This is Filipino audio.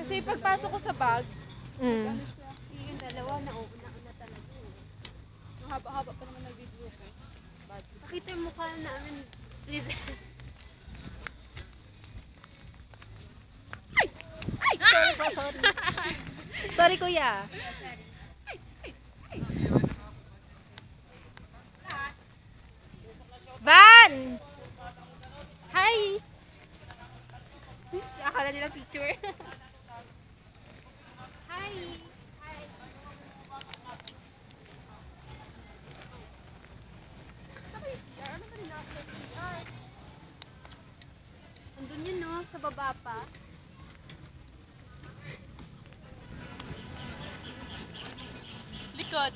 Kasi pagpasok ko sa bag, Mm. yung dalawa, nauna talaga. Yung haba-haba pa naman ng video ko. Nakita yung mukha namin, please. Sorry. Sorry, kuya. Van! Hi! Akala nila picture. Hi! Andun yun, no? Sa baba pa. Likod.